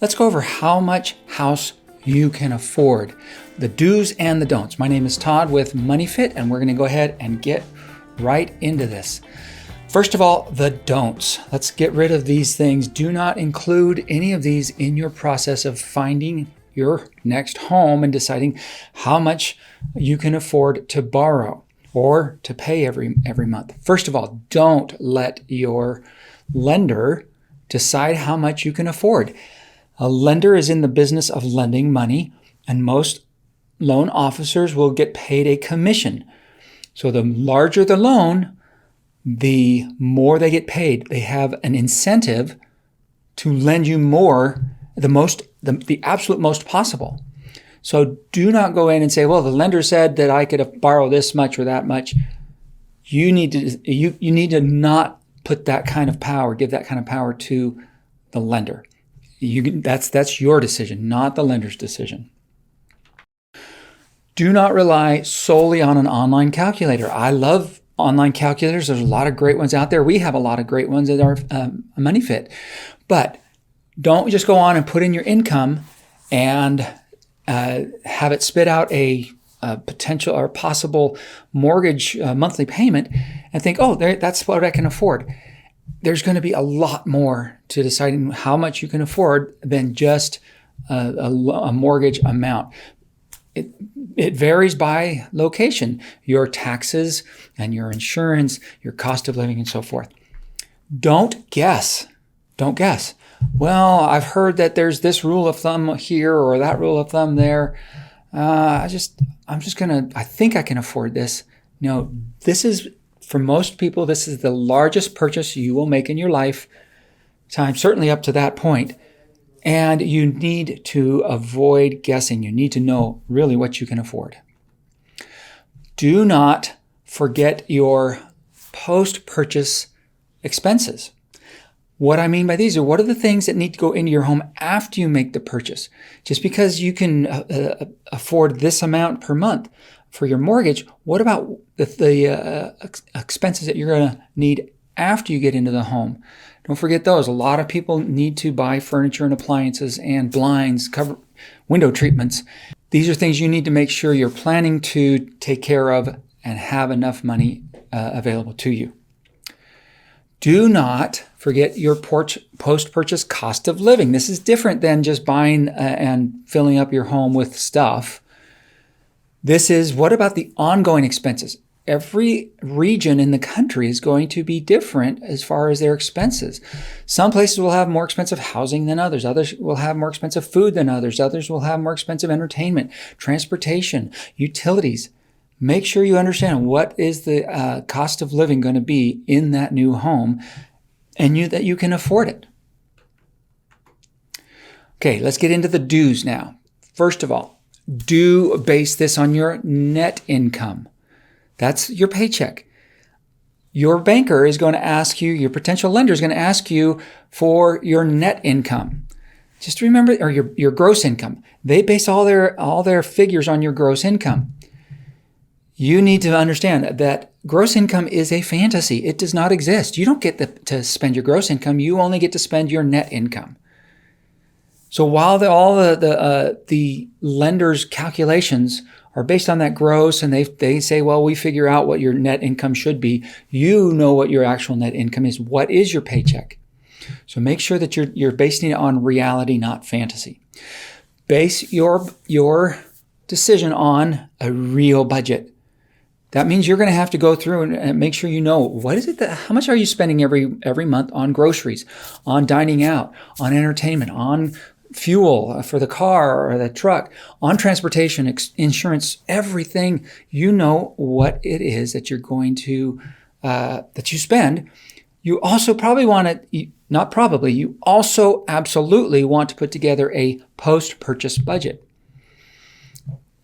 let's go over how much house you can afford, the do's and the don'ts. My name is Todd with MoneyFit, and we're going to go ahead and get right into this. First of all, the don'ts. Let's get rid of these things. Do not include any of these in your process of finding your next home and deciding how much you can afford to borrow or to pay every month. First of all, don't let your lender decide how much you can afford. A lender is in the business of lending money, and most loan officers will get paid a commission. So the larger the loan, the more they get paid. They have an incentive to lend you more, the absolute most possible. So do not go in and say, well, the lender said that I could borrow this much or that much. You need to not put that kind of power, give that kind of power to the lender. That's your decision, not the lender's decision. Do not rely solely on an online calculator. I love online calculators. There's a lot of great ones out there. We have a lot of great ones at our MoneyFit. But don't just go on and put in your income and have it spit out a potential or possible mortgage monthly payment and think, oh, that's what I can afford. There's going to be a lot more to deciding how much you can afford than just a mortgage amount. It varies by location, your taxes and your insurance, your cost of living, and so forth. Don't guess. Don't guess. Well, I've heard that there's this rule of thumb here or that rule of thumb there. I think I can afford this. No, for most people, this is the largest purchase you will make in your lifetime, certainly up to that point. And you need to avoid guessing. You need to know really what you can afford. Do not forget your post-purchase expenses. What I mean by these are, what are the things that need to go into your home after you make the purchase? Just because you can afford this amount per month for your mortgage, what about the expenses that you're going to need after you get into the home? Don't forget those. A lot of people need to buy furniture and appliances and blinds, window treatments. These are things you need to make sure you're planning to take care of and have enough money available to you. Do not forget your post-purchase cost of living. This is different than just buying and filling up your home with stuff. This is, what about the ongoing expenses? Every region in the country is going to be different as far as their expenses. Some places will have more expensive housing than others. Others will have more expensive food than others. Others will have more expensive entertainment, transportation, utilities. Make sure you understand what is the cost of living going to be in that new home and that you can afford it. Okay, let's get into the do's now. First of all, do base this on your net income. That's your paycheck. Your banker is going to ask you, your potential lender is going to ask you for your net income. Just remember, or your gross income. They base all their figures on your gross income. You need to understand that gross income is a fantasy. It does not exist. You don't get to spend your gross income. You only get to spend your net income. So while all the lender's calculations are based on that gross, and they say, well, we figure out what your net income should be, you know what your actual net income is. What is your paycheck? So make sure that you're basing it on reality, not fantasy. Base your decision on a real budget. That means you're going to have to go through and make sure you know, what is it how much are you spending every month on groceries, on dining out, on entertainment, on fuel for the car or the truck, on transportation, insurance, everything. You know what it is that you're going to, that you spend. You also you also absolutely want to put together a post-purchase budget.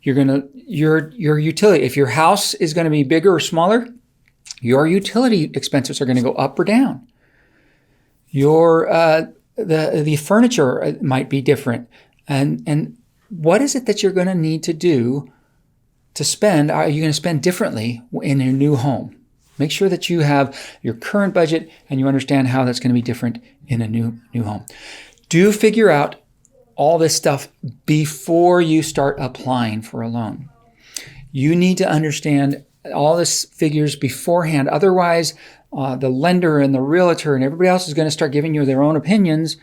Your utility, if your house is going to be bigger or smaller, your utility expenses are going to go up or down. The furniture might be different. And what is it that you're going to need to do to spend? Are you going to spend differently in your new home? Make sure that you have your current budget and you understand how that's going to be different in a new home. Do figure out all this stuff before you start applying for a loan. You need to understand all this figures beforehand. Otherwise, the lender and the realtor and everybody else is going to start giving you their own opinions,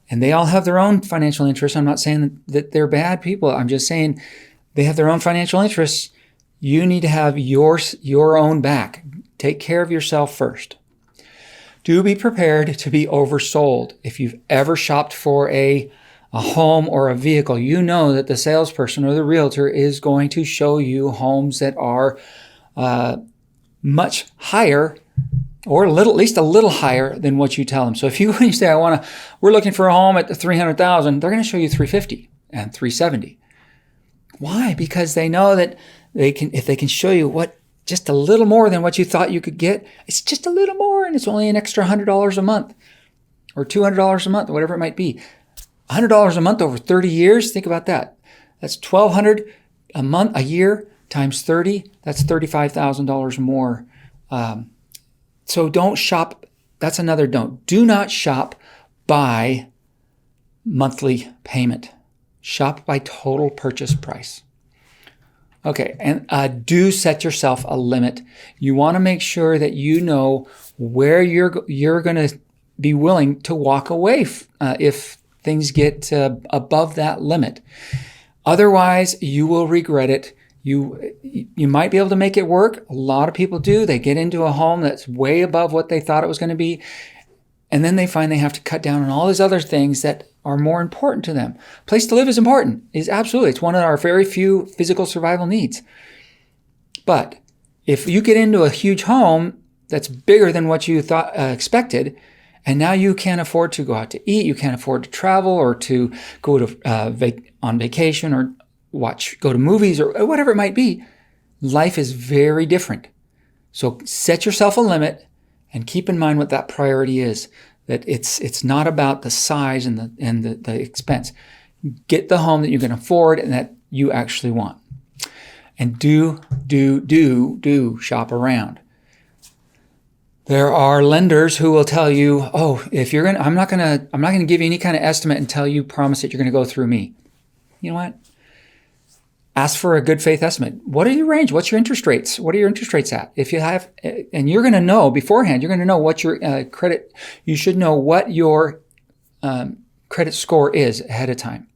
and they all have their own financial interests. I'm not saying that they're bad people. I'm just saying they have their own financial interests. You need to have your own back. Take care of yourself first. Do be prepared to be oversold. If you've ever shopped for a home or a vehicle, you know that the salesperson or the realtor is going to show you homes that are much higher, or at least a little higher than what you tell them. So if you say, we're looking for a home at $300,000, they're going to show you $350 and $370. Why? Because they know that if they can show you what just a little more than what you thought you could get, it's just a little more, and it's only an extra $100 a month or $200 a month, whatever it might be. $100 a month over 30 years. Think about that. That's $1,200 a year times 30. That's $35,000 more. So don't shop. That's another don't. Do not shop by monthly payment. Shop by total purchase price. Okay, and do set yourself a limit. You want to make sure that you know where you're going to be willing to walk away if things get above that limit. Otherwise, you will regret it. You might be able to make it work. A lot of people do. They get into a home that's way above what they thought it was going to be, and then they find they have to cut down on all these other things that are more important to them. Place to live is important. It's one of our very few physical survival needs. But if you get into a huge home that's bigger than what you thought expected, and now you can't afford to go out to eat, you can't afford to travel or to go to on vacation or go to movies or whatever it might be, life is very different. So set yourself a limit and keep in mind what that priority is. That it's not about the size and the expense. Get the home that you can afford and that you actually want. And do shop around. There are lenders who will tell you, I'm not gonna give you any kind of estimate until you promise that you're gonna go through me. You know what? Ask for a good faith estimate. What are your range? What's your interest rates? What are your interest rates at? If you have, and you're going to know beforehand, you're going to know what your credit, you should know what your credit score is ahead of time.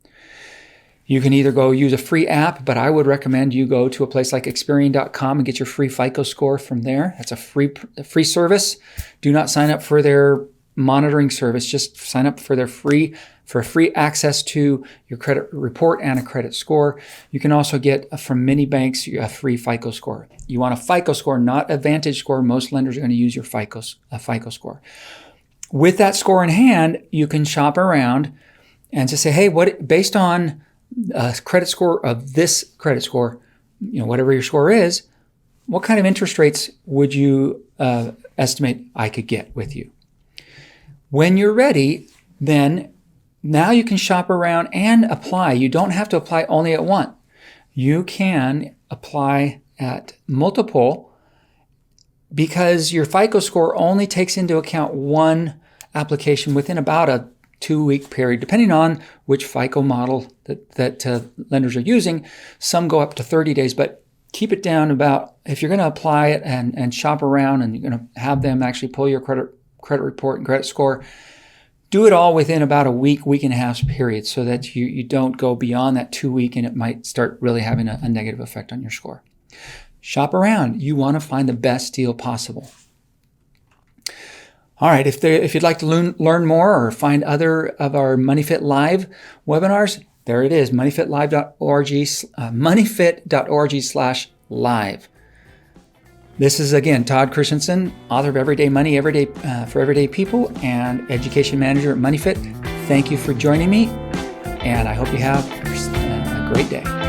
You can either go use a free app, but I would recommend you go to a place like Experian.com and get your free FICO score from there. That's a free service. Do not sign up for their monitoring service. Just sign up for free access to your credit report and a credit score. You can also get from many banks a free FICO score. You want a FICO score, not a Vantage score. Most lenders are going to use your FICO score. With that score in hand, you can shop around and just say, hey, based on a credit score of this credit score, whatever your score is, what kind of interest rates would you estimate I could get with you? When you're ready, then now you can shop around and apply. You don't have to apply only at one. You can apply at multiple because your FICO score only takes into account one application within about a 2-week period, depending on which FICO model that lenders are using. Some go up to 30 days, but keep it down about, if you're going to apply it and shop around and you're going to have them actually pull your credit report and credit score, do it all within about a week and a half period so that you don't go beyond that 2 week and it might start really having a negative effect on your score. Shop around. You want to find the best deal possible. All right, if you'd like to learn more or find other of our MoneyFit Live webinars, there it is, moneyfit.org/live. This is, again, Todd Christensen, author of Everyday Money, for Everyday People, and Education Manager at MoneyFit. Thank you for joining me, and I hope you have a great day.